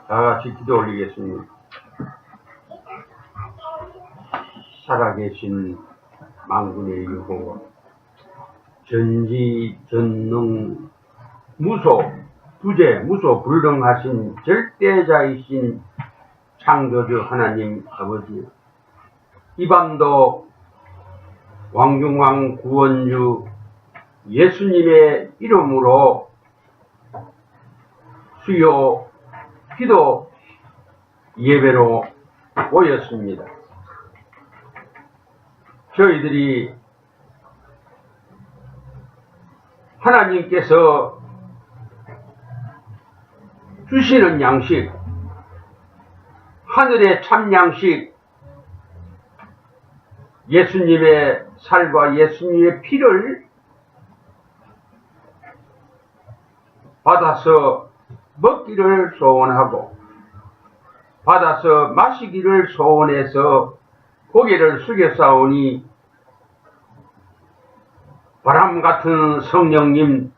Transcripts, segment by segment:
다 같이 기도 올리겠습니다. 살아계신 만군의 여호와, 전지전능 무소불능하신 절대자이신 창조주 하나님 아버지, 이 밤도 왕중왕 구원주 예수님의 이름으로 수요 기도 예배로 모였습니다. 저희들이 하나님께서 주시는 양식, 하늘의 참 양식, 예수님의 살과 예수님의 피를 받아서 먹기를 소원하고 받아서 마시기를 소원해서 고개를 숙였사오니, 바람같은 성령님,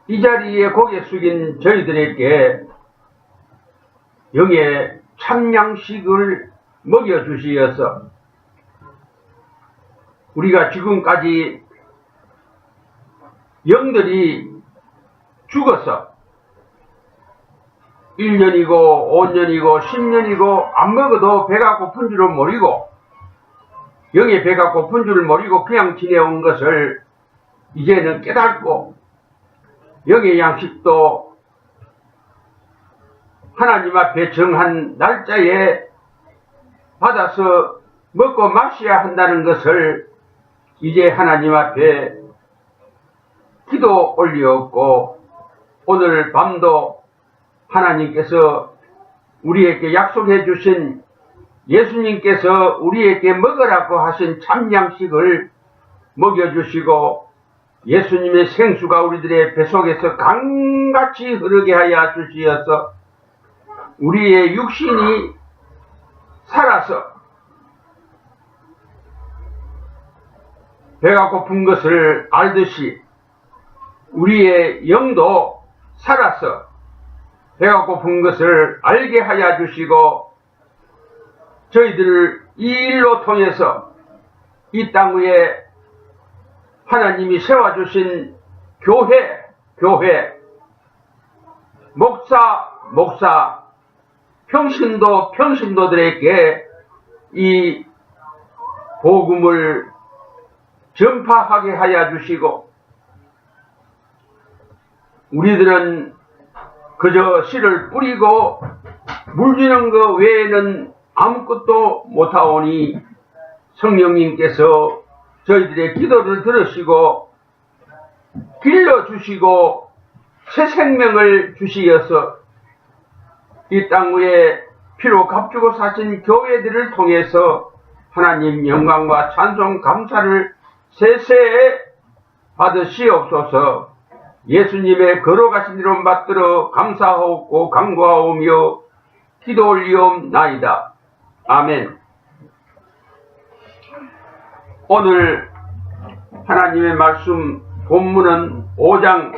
이 자리에 고개 숙인 저희들에게 영의 참양식을 먹여주시어서 우리가 지금까지 영들이 죽어서 1년이고 5년이고 10년이고 안 먹어도 배가 고픈 줄을 모르고, 영의 배가 고픈 줄을 모르고 그냥 지내온 것을 이제는 깨닫고, 영의 양식도 하나님 앞에 정한 날짜에 받아서 먹고 마셔야 한다는 것을 이제 하나님 앞에 기도 올리었고, 오늘 밤도 하나님께서 우리에게 약속해 주신, 예수님께서 우리에게 먹으라고 하신 참양식을 먹여주시고, 예수님의 생수가 우리들의 뱃속에서 강같이 흐르게 하여 주시어서 우리의 육신이 살아서 배가 고픈 것을 알듯이 우리의 영도 살아서 배가 고픈 것을 알게 하여 주시고, 저희들을 이 일로 통해서 이 땅 위에 하나님이 세워주신 교회, 목사, 평신도들에게 이 복음을 전파하게 하여 주시고, 우리들은 그저 씨를 뿌리고 물 주는 것 외에는 아무것도 못하오니, 성령님께서 저희들의 기도를 들으시고 길러주시고 새 생명을 주시어서 이 땅 위에 피로 값주고 사신 교회들을 통해서 하나님 영광과 찬송 감사를 세세에 받으시옵소서. 예수님의 걸어가신 이름 받들어 감사하옵고 간구하오며 기도 올리옵나이다. 아멘. 오늘 하나님의 말씀 본문은 5장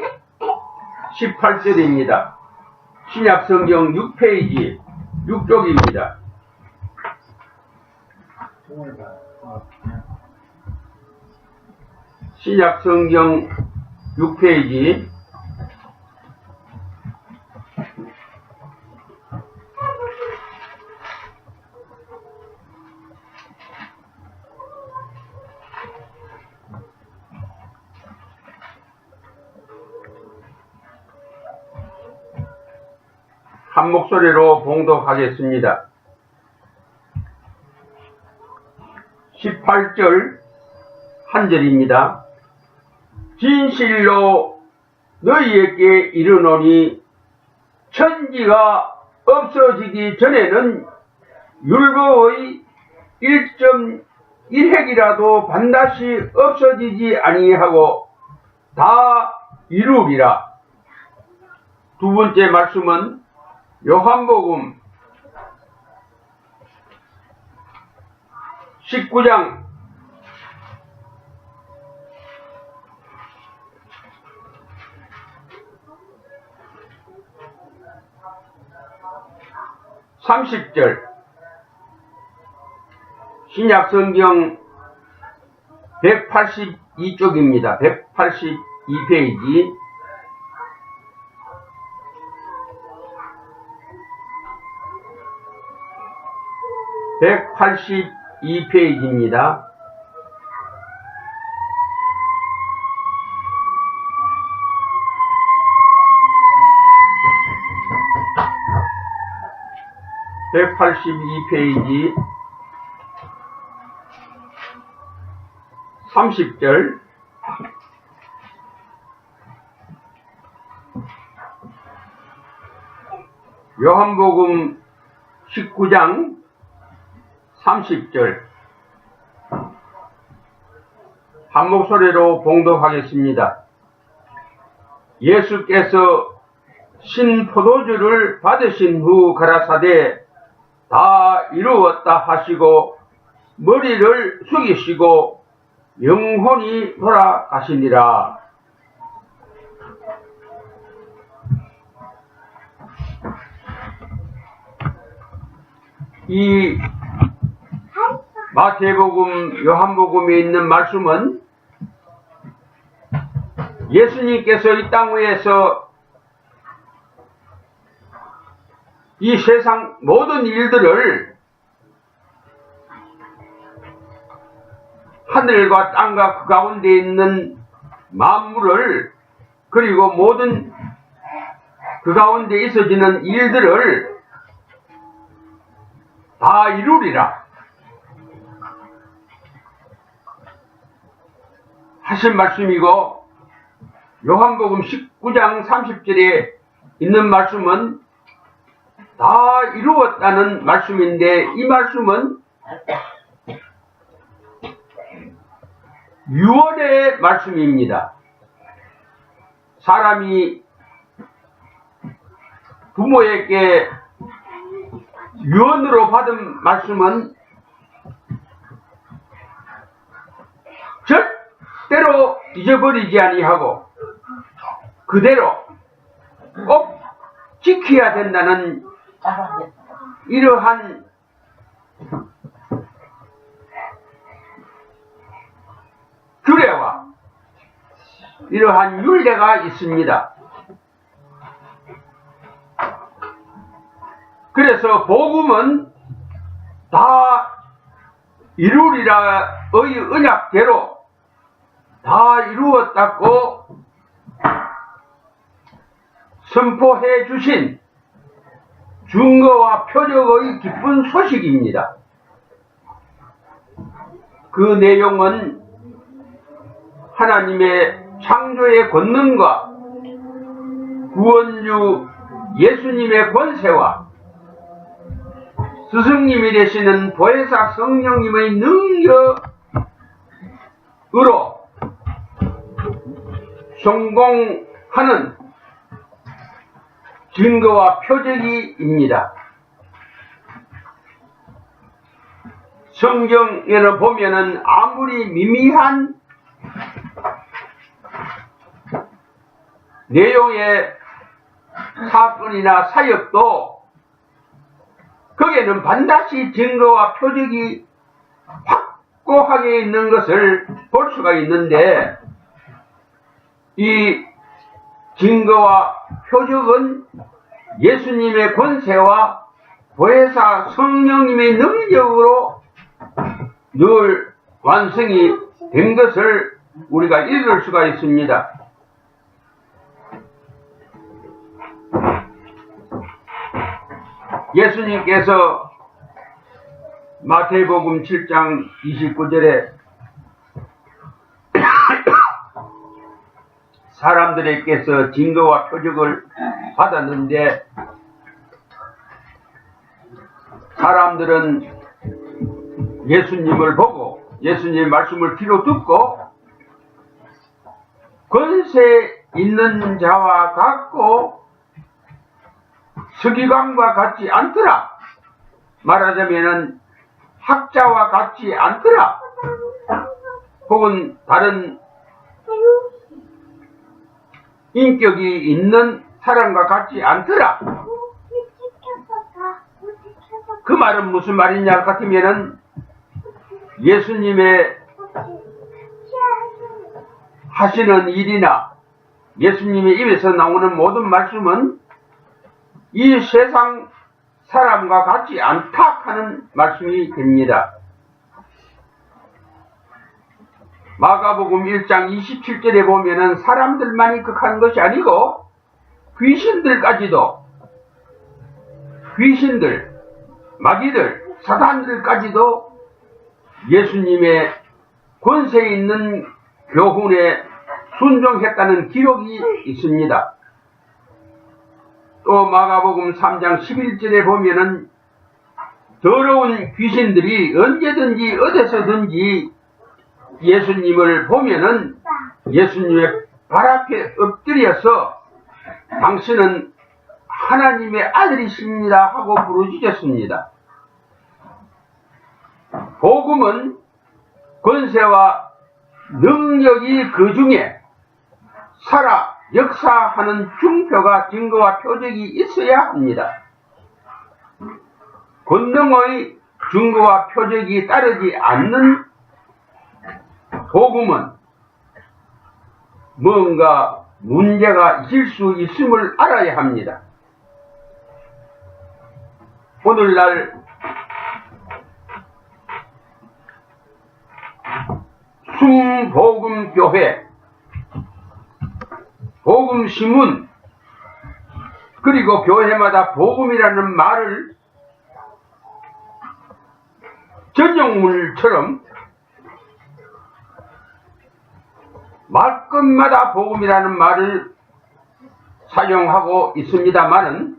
18절입니다. 신약성경 6페이지 6쪽입니다. 신약성경 6페이지 한 목소리로 봉독하겠습니다. 18절 한 절입니다. 진실로 너희에게 이르노니 천지가 없어지기 전에는 율법의 1.1획이라도 반드시 없어지지 아니하고 다 이루리라. 두 번째 말씀은 요한복음 19장 30절 신약성경 182쪽입니다. 182페이지 182페이지입니다. (182페이지) 30절 요한복음 19장 30절 한 목소리로 봉독하겠습니다. 예수께서 신포도주를 받으신 후 가라사대 다 이루었다 하시고 머리를 숙이시고 영혼이 돌아가시니라. 이 마태복음, 요한복음에 있는 말씀은 예수님께서 이 땅 위에서 이 세상 모든 일들을 하늘과 땅과 그 가운데 있는 만물을 그리고 모든 그 가운데 있어지는 일들을 다 이루리라 하신 말씀이고, 요한복음 19장 30절에 있는 말씀은 다 이루었다는 말씀인데, 이 말씀은 유언의 말씀입니다. 사람이 부모에게 유언으로 받은 말씀은 절대로 잊어버리지 아니하고 그대로 꼭 지켜야 된다는 이러한 규례와 이러한 율례가 있습니다. 그래서 복음은 다 이루리라의 언약대로 다 이루었다고 선포해 주신 증거와 표적의 기쁜 소식입니다. 그 내용은 하나님의 창조의 권능과 구원주 예수님의 권세와 스승님이 되시는 보혜사 성령님의 능력으로 성공하는 증거와 표적이입니다. 성경에는 보면은 아무리 미미한 내용의 사건이나 사역도 거기에는 반드시 증거와 표적이 확고하게 있는 것을 볼 수가 있는데, 이 증거와 표적은 예수님의 권세와 보혜사 성령님의 능력으로 늘 완성이 된 것을 우리가 읽을 수가 있습니다. 예수님께서 마태복음 7장 29절에 사람들에게서 증거와 표적을 받았는데, 사람들은 예수님을 보고 예수님의 말씀을 귀로 듣고 권세 있는 자와 같고 서기관과 같지 않더라. 말하자면은 학자와 같지 않더라. 혹은 다른 인격이 있는 사람과 같지 않더라. 그 말은 무슨 말이냐 같으면은 예수님의 하시는 일이나 예수님의 입에서 나오는 모든 말씀은 이 세상 사람과 같지 않다 하는 말씀이 됩니다. 마가복음 1장 27절에 보면은 사람들만이 극한 것이 아니고 귀신들까지도, 귀신들, 마귀들, 사단들까지도 예수님의 권세 있는 교훈에 순종했다는 기록이 있습니다. 또 마가복음 3장 11절에 보면은 더러운 귀신들이 언제든지 어디서든지 예수님을 보면은 예수님의 발 앞에 엎드려서 당신은 하나님의 아들이십니다 하고 부르짖었습니다. 복음은 권세와 능력이 그 중에 살아 역사하는 증표가 증거와 표적이 있어야 합니다. 권능의 증거와 표적이 따르지 않는 복음은 뭔가 문제가 있을 수 있음을 알아야 합니다. 오늘날 순복음교회, 복음신문, 그리고 교회마다 복음이라는 말을 전용물처럼 말끝마다 복음이라는 말을 사용하고 있습니다만은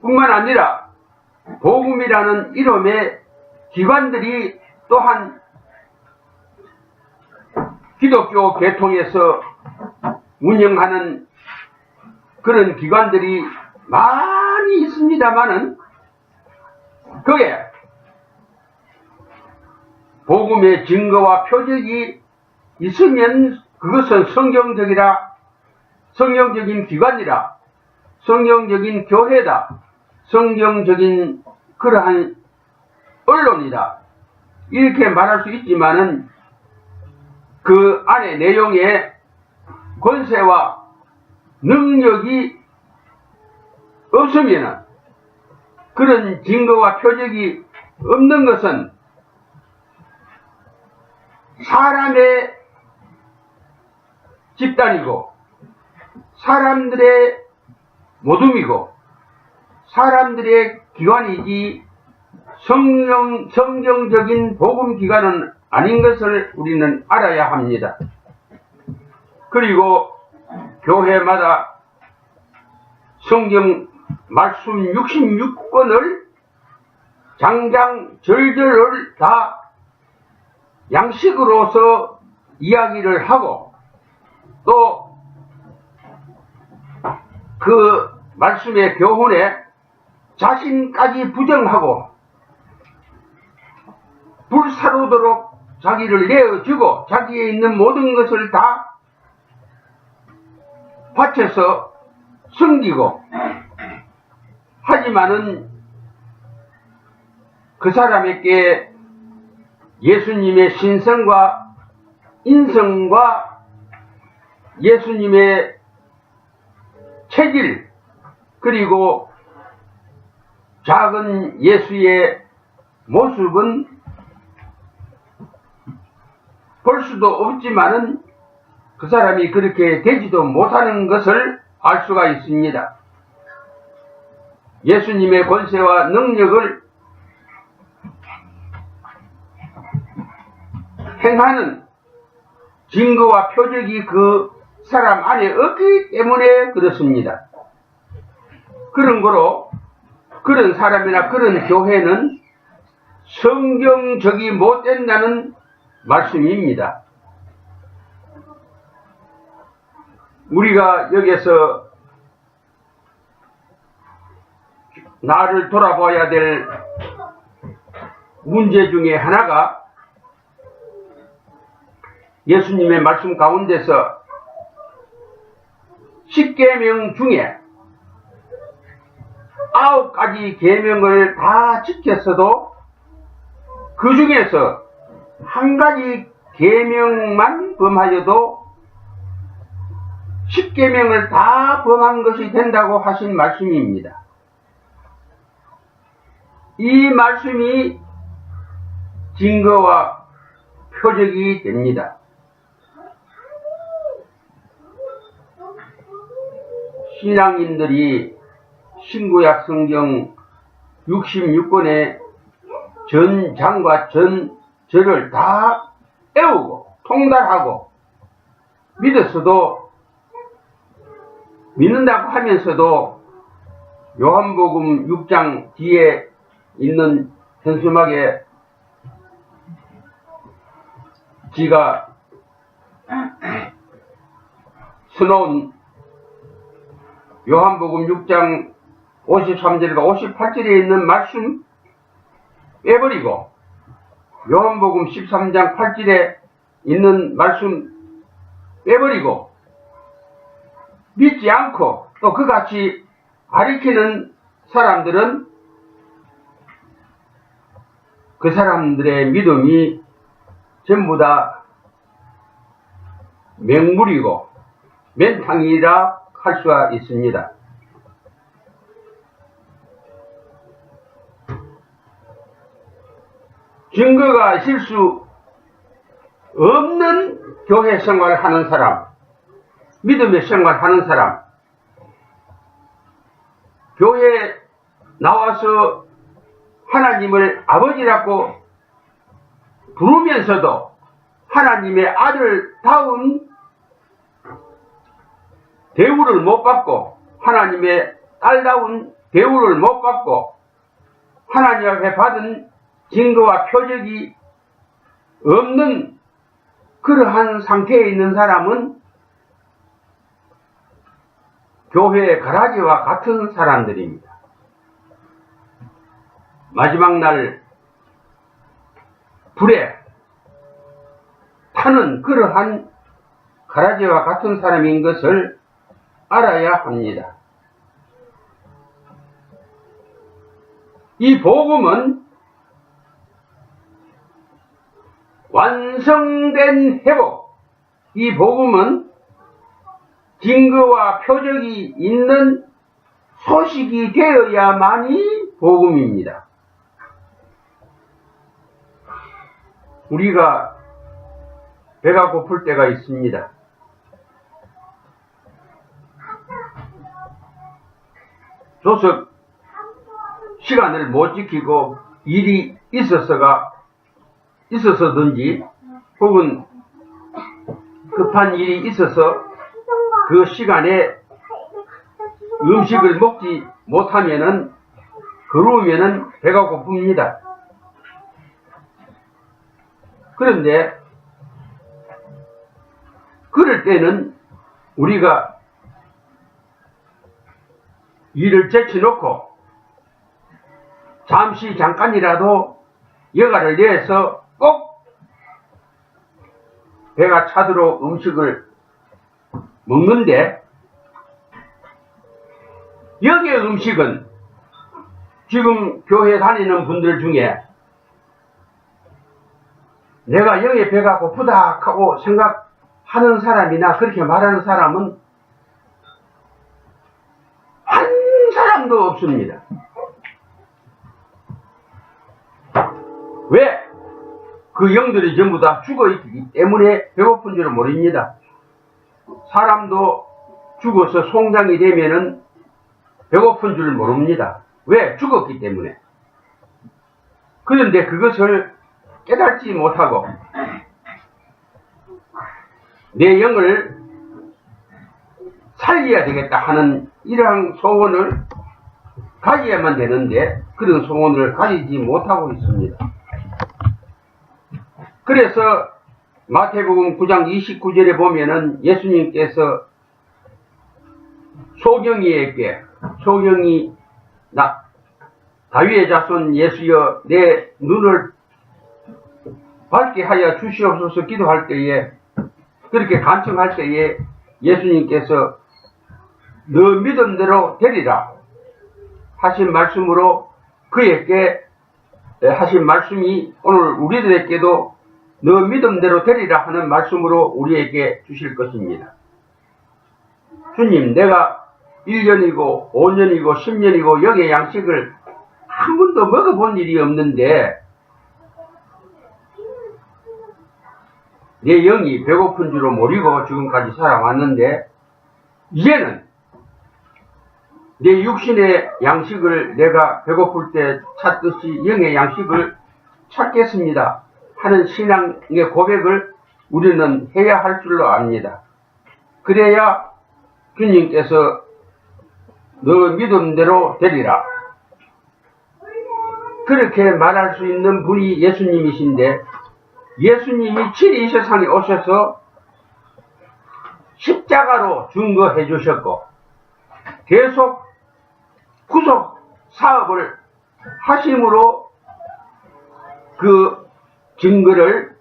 뿐만 아니라 복음이라는 이름의 기관들이 또한 기독교 계통에서 운영하는 그런 기관들이 많이 있습니다만은 그게 복음의 증거와 표적이 있으면 그것은 성경적인 기관이라, 성경적인 교회다, 성경적인 그러한 언론이다 이렇게 말할 수 있지만은 그 안에 내용에 권세와 능력이 없으면은 그런 증거와 표적이 없는 것은 사람의 집단이고 사람들의 모둠이고 사람들의 기관이지 성경적인 복음기관은 아닌 것을 우리는 알아야 합니다. 그리고 교회마다 성경 말씀 66권을 장장절절을 다 양식으로서 이야기를 하고 또 그 말씀의 교훈에 자신까지 부정하고 불사르도록 자기를 내어주고 자기에 있는 모든 것을 다 바쳐서 숨기고 하지만은 그 사람에게 예수님의 신성과 인성과 예수님의 체질 그리고 작은 예수의 모습은 볼 수도 없지만은 그 사람이 그렇게 되지도 못하는 것을 알 수가 있습니다. 예수님의 권세와 능력을 행하는 증거와 표적이 그 사람 안에 없기 때문에 그렇습니다. 그런 거로 그런 사람이나 그런 교회는 성경적이 못 된다는 말씀입니다. 우리가 여기서 나를 돌아봐야 될 문제 중에 하나가 예수님의 말씀 가운데서 10계명 중에 9가지 계명을 다 지켰어도 그 중에서 한 가지 계명만 범하여도 10계명을 다 범한 것이 된다고 하신 말씀입니다. 이 말씀이 증거와 표적이 됩니다. 신앙인들이 신구약 성경 66권의 전장과 전절을 다 외우고 통달하고 믿는다고 하면서도 요한복음 6장 뒤에 있는 현수막에 지가 써놓은 요한복음 6장 53절과 58절에 있는 말씀 빼버리고 요한복음 13장 8절에 있는 말씀 빼버리고 믿지 않고 또 그같이 가리키는 사람들은 그 사람들의 믿음이 전부 다 맹물이고 맨탕이라 할 수가 있습니다. 증거가 있을 수 없는 교회 생활을 하는 사람, 믿음의 생활을 하는 사람, 교회에 나와서 하나님을 아버지라고 부르면서도 하나님의 아들다운 대우를 못 받고 하나님의 딸다운 대우를 못 받고 하나님 앞에 받은 증거와 표적이 없는 그러한 상태에 있는 사람은 교회의 가라지와 같은 사람들입니다. 마지막 날 불에 타는 그러한 가라지와 같은 사람인 것을 알아야 합니다. 이 복음은 완성된 회복, 이 복음은 증거와 표적이 있는 소식이 되어야만이 복음입니다. 우리가 배가 고플 때가 있습니다. 조석 시간을 못 지키고 일이 있어서든지 혹은 급한 일이 있어서 그 시간에 음식을 먹지 못하면은 그러면은 배가 고픕니다. 그런데 그럴 때는 우리가 일을 제쳐놓고 잠깐이라도 여가를 내서 꼭 배가 차도록 음식을 먹는데, 여기의 음식은 지금 교회 다니는 분들 중에 내가 여기 배가 고프다 하고 생각하는 사람이나 그렇게 말하는 사람은 한 사람도 없습니다. 왜? 그 영들이 전부 다 죽어있기 때문에 배고픈 줄은 모릅니다. 사람도 죽어서 송장이 되면은 배고픈 줄 모릅니다. 왜? 죽었기 때문에. 그런데 그것을 깨닫지 못하고 내 영을 살려야 되겠다 하는 이러한 소원을 가져야만 되는데 그런 소원을 가지지 못하고 있습니다. 그래서 마태복음 9장 29절에 보면은 예수님께서 소경이에게 다윗의 자손 예수여 내 눈을 밝게 하여 주시옵소서 기도할 때에, 그렇게 간청할 때에 예수님께서 너 믿음대로 되리라, 하신 말씀으로 그에게 하신 말씀이 오늘 우리들에게도 너 믿음대로 되리라 하는 말씀으로 우리에게 주실 것입니다. 주님, 내가 1년이고 5년이고 10년이고 영의 양식을 한 번도 먹어본 일이 없는데 내 영이 배고픈 줄로 모르고 지금까지 살아왔는데 이제는 내 육신의 양식을 내가 배고플 때 찾듯이 영의 양식을 찾겠습니다 하는 신앙의 고백을 우리는 해야 할 줄로 압니다. 그래야 주님께서 너 믿음대로 되리라 그렇게 말할 수 있는 분이 예수님이신데 예수님이 친히 이 세상에 오셔서 십자가로 증거해 주셨고 계속 구속 사업을 하심으로 그 증거를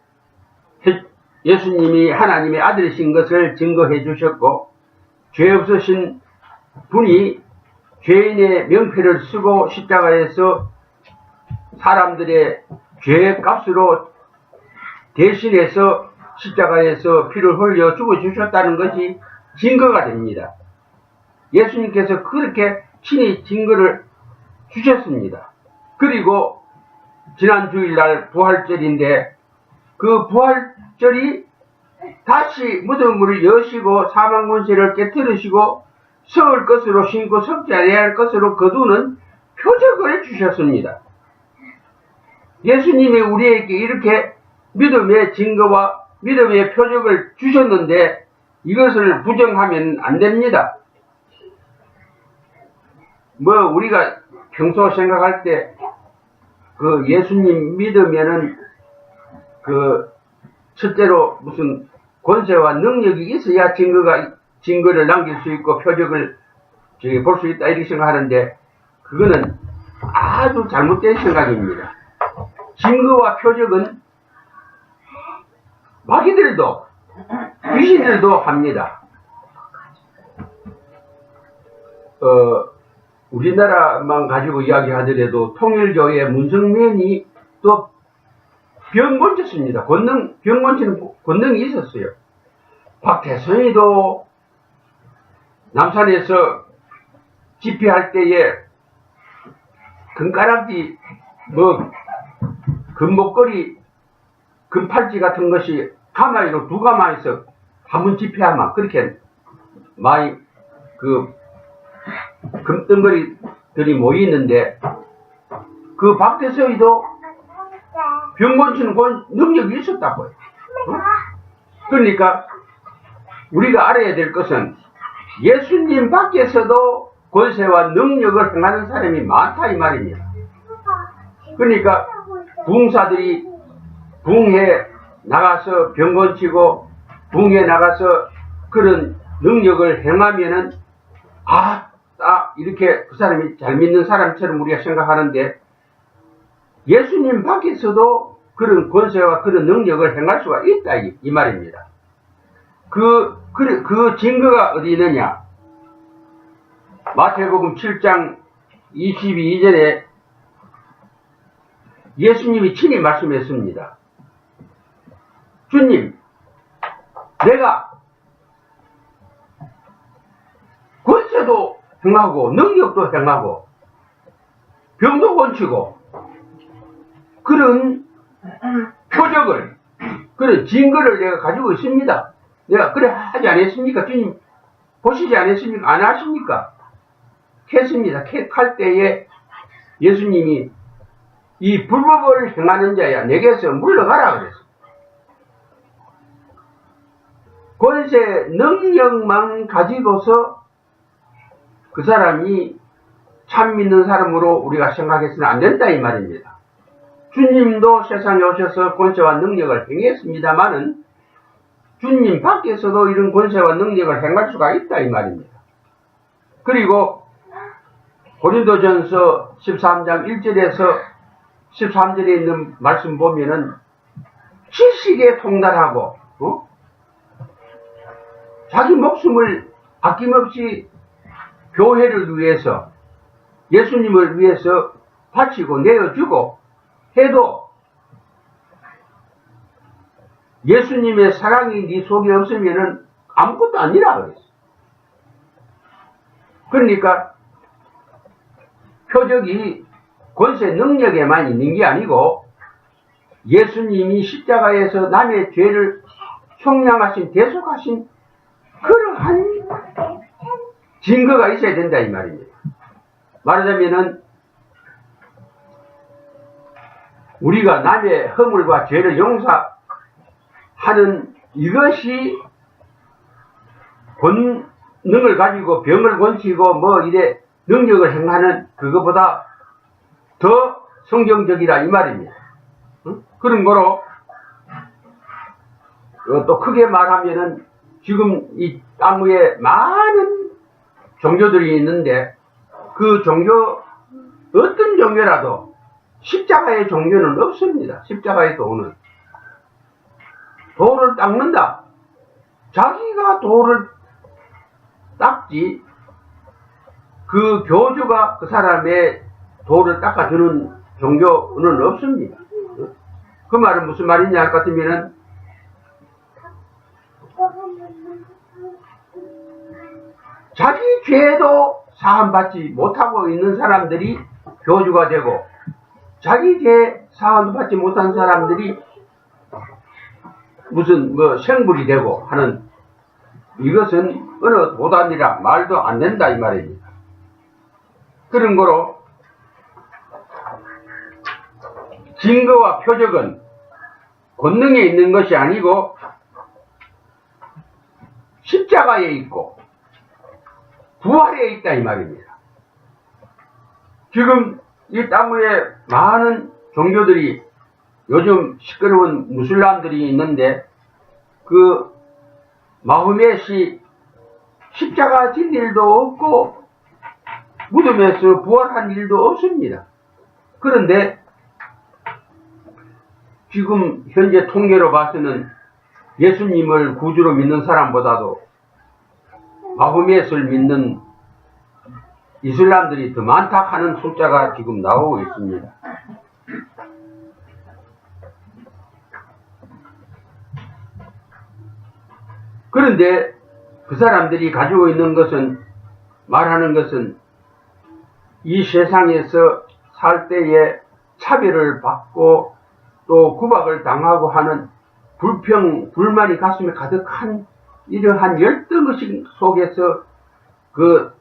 예수님이 하나님의 아들이신 것을 증거해 주셨고 죄 없으신 분이 죄인의 명패를 쓰고 십자가에서 사람들의 죄의 값으로 대신해서 십자가에서 피를 흘려 죽어주셨다는 것이 증거가 됩니다. 예수님께서 그렇게 친히 증거를 주셨습니다. 그리고 지난 주일날 부활절인데 그 부활절이 다시 무덤을 여시고 사망 권세를 깨뜨리시고 썩을 것으로 신고 썩지 아니할 것으로 거두는 표적을 주셨습니다. 예수님이 우리에게 이렇게 믿음의 증거와 믿음의 표적을 주셨는데 이것을 부정하면 안 됩니다. 우리가 평소 생각할 때 그 예수님 믿으면은 그 첫째로 무슨 권세와 능력이 있어야 증거를 남길 수 있고 표적을 볼 수 있다 이렇게 생각하는데 그거는 아주 잘못된 생각입니다. 증거와 표적은 마귀들도 귀신들도 합니다. 우리나라만 가지고 이야기하더라도 통일교의 문성면이 또 병 고쳤습니다. 병 고치는 권능이 있었어요. 박태선이도 남산에서 집회할 때에 금가락지 금목걸이 금팔찌 같은 것이 가마이로 두 가마에서 한 번 집회하면 그렇게 많이 금덩어리들이 모이는데 그 박태서이도 병 고치는 능력이 있었다고요. 그러니까 우리가 알아야 될 것은 예수님 밖에서도 권세와 능력을 행하는 사람이 많다 이 말입니다. 그러니까 부흥사들이 부흥에 나가서 병 고치고 부흥에 나가서 그런 능력을 행하면은 이렇게 그 사람이 잘 믿는 사람처럼 우리가 생각하는데 예수님 밖에서도 그런 권세와 그런 능력을 행할 수가 있다 이 말입니다. 그 증거가 어디 있느냐? 마태복음 7장 22절에 예수님이 친히 말씀했습니다. 주님, 내가 권세도 행하고 능력도 행하고 병도 고치고 그런 표적을 그런 증거를 내가 가지고 있습니다. 내가 그래 하지 않았습니까? 주님 보시지 않았습니까? 안 하십니까? 했습니다. 할 때에 예수님이 이 불법을 행하는 자야 내게서 물러가라 그랬어. 권세 능력만 가지고서 그 사람이 참 믿는 사람으로 우리가 생각해서는 안 된다 이 말입니다. 주님도 세상에 오셔서 권세와 능력을 행했습니다마는 주님 밖에서도 이런 권세와 능력을 행할 수가 있다 이 말입니다. 그리고 고린도전서 13장 1절에서 13절에 있는 말씀 보면은 지식에 통달하고 자기 목숨을 아낌없이 교회를 위해서 예수님을 위해서 바치고 내어주고 해도 예수님의 사랑이 네 속에 없으면은 아무것도 아니라 그랬어. 그러니까 표적이 권세 능력에만 있는 게 아니고 예수님이 십자가에서 남의 죄를 속량하신 대속하신 그러한 증거가 있어야 된다 이 말입니다. 말하자면은 우리가 남의 허물과 죄를 용서하는 이것이 권능을 가지고 병을 고치고 뭐 이래 능력을 행하는 그것보다 더 성경적이라 이 말입니다. 응? 그런 거로 또 크게 말하면은 지금 이 땅 위에 많은 종교들이 있는데 그 종교 어떤 종교라도 십자가의 종교는 없습니다. 십자가의 도는 돌을 닦는다. 자기가 돌을 닦지 그 교주가 그 사람의 돌을 닦아주는 종교는 없습니다. 그 말은 무슨 말이냐 같으면은 자기 죄도 사함받지 못하고 있는 사람들이 교주가 되고 자기 죄 사함받지 못한 사람들이 무슨 뭐 생불이 되고 하는 이것은 어느 도단이라 말도 안 된다 이 말입니다. 그런 거로 증거와 표적은 권능에 있는 것이 아니고 십자가에 있고 부활에 있다 이 말입니다. 지금 이 땅 위에 많은 종교들이 요즘 시끄러운 무슬람들이 있는데 그 마호멧이 십자가 진 일도 없고 무덤에서 부활한 일도 없습니다. 그런데 지금 현재 통계로 봐서는 예수님을 구주로 믿는 사람보다도 마호멧을 믿는 이슬람들이 더 많다 하는 숫자가 지금 나오고 있습니다. 그런데 그 사람들이 가지고 있는 것은 말하는 것은 이 세상에서 살 때에 차별을 받고 또 구박을 당하고 하는 불평, 불만이 가슴에 가득한 이러한 열등의식 속에서 그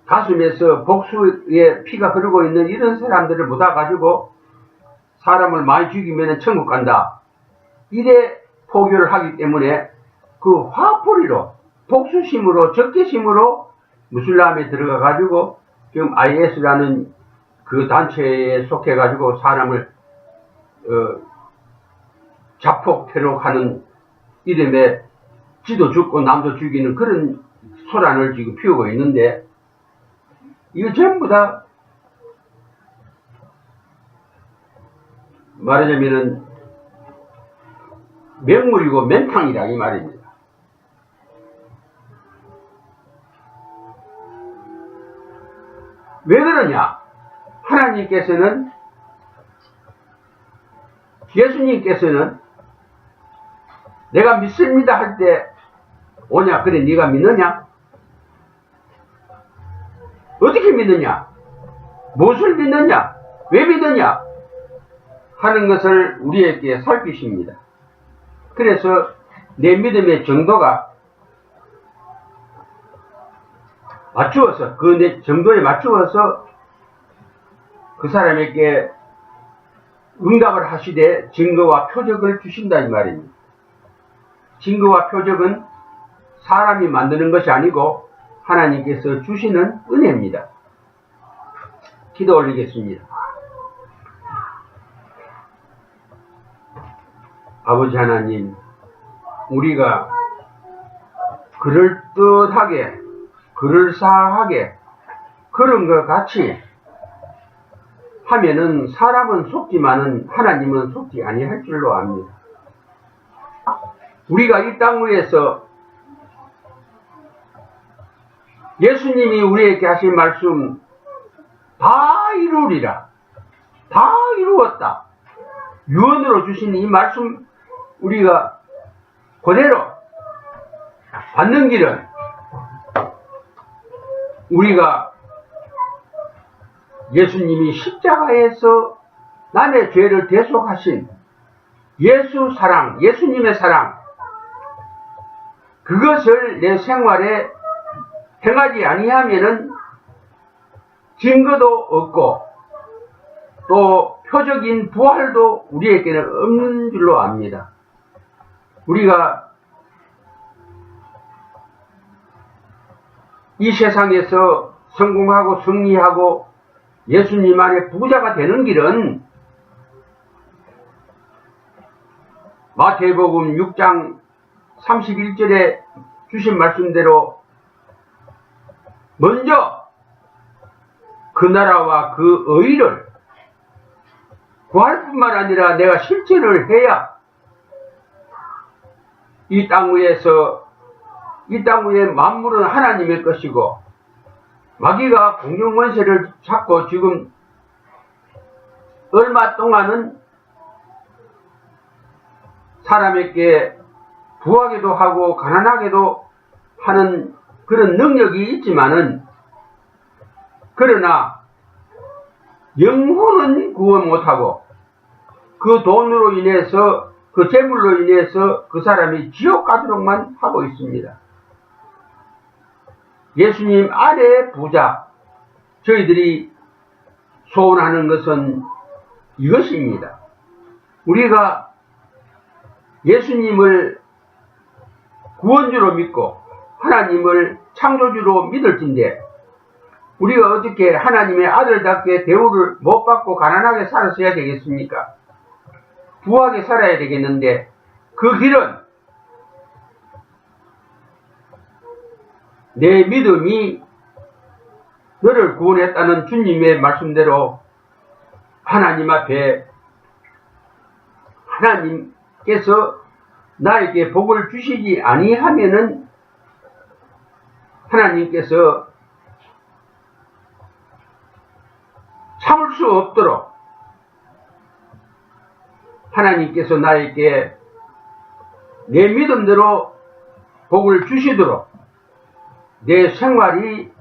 가슴에서 복수의 피가 흐르고 있는 이런 사람들을 묻어가지고 사람을 많이 죽이면 천국 간다. 이래 포교를 하기 때문에 그 화풀이로 복수심으로 적개심으로 무슬람에 들어가가지고 지금 IS라는 그 단체에 속해가지고 사람을 자폭 테러하는 이름에 지도 죽고 남도 죽이는 그런 소란을 지금 피우고 있는데 이거 전부 다 말하자면은 맹물이고 맹탕이라 이 말입니다. 왜 그러냐? 하나님께서는 예수님께서는 내가 믿습니다 할 때 오냐? 그래 네가 믿느냐? 어떻게 믿느냐? 무엇을 믿느냐? 왜 믿느냐? 하는 것을 우리에게 살피십니다. 그래서 내 믿음의 정도가 맞추어서 그 내 정도에 맞추어서 그 사람에게 응답을 하시되 증거와 표적을 주신다 이 말입니다. 증거와 표적은 사람이 만드는 것이 아니고 하나님께서 주시는 은혜입니다. 기도 올리겠습니다. 아버지 하나님, 우리가 그럴듯하게 그럴싸하게 그런 것 같이 하면은 사람은 속지만은 하나님은 속지 아니할 줄로 압니다. 우리가 이 땅 위에서 예수님이 우리에게 하신 말씀 다 이루리라. 다 이루었다. 유언으로 주신 이 말씀 우리가 그대로 받는 길은 우리가 예수님이 십자가에서 남의 죄를 대속하신 예수 사랑, 예수님의 사랑, 그것을 내 생활에 행하지 아니하면은 증거도 없고 또 표적인 부활도 우리에게는 없는 줄로 압니다. 우리가 이 세상에서 성공하고 승리하고 예수님 안에 부자가 되는 길은 마태복음 6장 31절에 주신 말씀대로 먼저 그 나라와 그 의를 구할 뿐만 아니라 내가 실천을 해야 이 땅 위의 만물은 하나님의 것이고 마귀가 공중권세를 잡고 지금 얼마 동안은 사람에게 부하게도 하고 가난하게도 하는 그런 능력이 있지만은 그러나 영혼은 구원 못하고 그 돈으로 인해서 그 재물로 인해서 그 사람이 지옥 가도록만 하고 있습니다. 예수님 안에 부자, 저희들이 소원하는 것은 이것입니다. 우리가 예수님을 구원주로 믿고 하나님을 창조주로 믿을진데 우리가 어떻게 하나님의 아들답게 대우를 못 받고 가난하게 살았어야 되겠습니까? 부하게 살아야 되겠는데 그 길은 내 믿음이 너를 구원했다는 주님의 말씀대로 하나님 앞에 하나님께서 나에게 복을 주시지 아니하면은 하나님께서 참을 수 없도록 하나님께서 나에게 내 믿음대로 복을 주시도록 내 생활이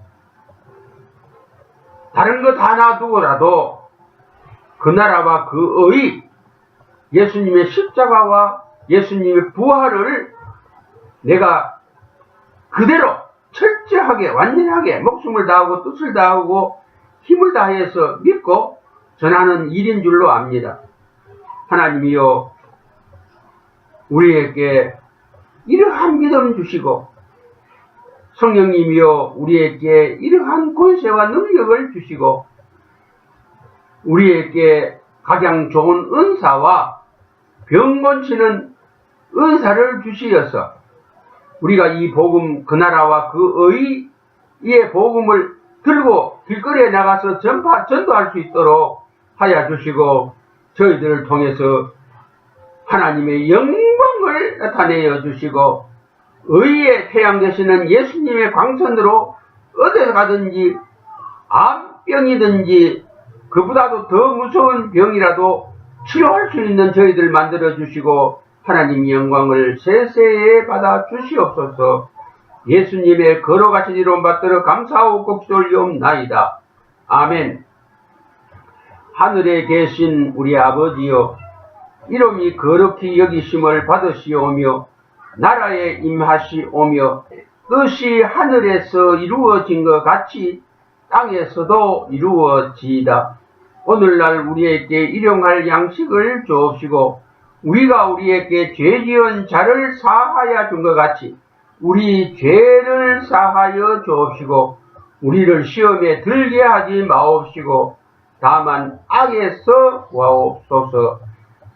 다른 것 하나 두고라도 그 나라와 그 의 예수님의 십자가와 예수님의 부활을 내가 그대로 철저하게 완전하게 목숨을 다하고 뜻을 다하고 힘을 다해서 믿고 전하는 일인 줄로 압니다. 하나님이여 우리에게 이러한 믿음 주시고 성령님이여 우리에게 이러한 권세와 능력을 주시고 우리에게 가장 좋은 은사와 병 고치는 은사를 주시어서 우리가 이 복음 그 나라와 그 의의 복음을 들고 길거리에 나가서 전도할 수 있도록 하여 주시고 저희들을 통해서 하나님의 영광을 나타내어 주시고 의의 태양 되시는 예수님의 광선으로 어디서 가든지 암병이든지 그보다도 더 무서운 병이라도 치료할 수 있는 저희들 만들어 주시고 하나님의 영광을 세세에 받아 주시옵소서. 예수님의 걸어가신 이름 받들어 감사하고 곡소리옵나이다. 아멘. 하늘에 계신 우리 아버지여 이름이 거룩히 여기심을 받으시오며 나라에 임하시오며 뜻이 하늘에서 이루어진 것 같이 땅에서도 이루어지이다. 오늘날 우리에게 일용할 양식을 주옵시고 우리가 우리에게 죄 지은 자를 사하여 준 것 같이 우리 죄를 사하여 주옵시고 우리를 시험에 들게 하지 마옵시고 다만 악에서 구하옵소서.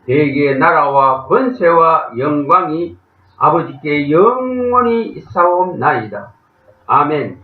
대개 나라와 권세와 영광이 아버지께 영원히 있사옵나이다. 아멘.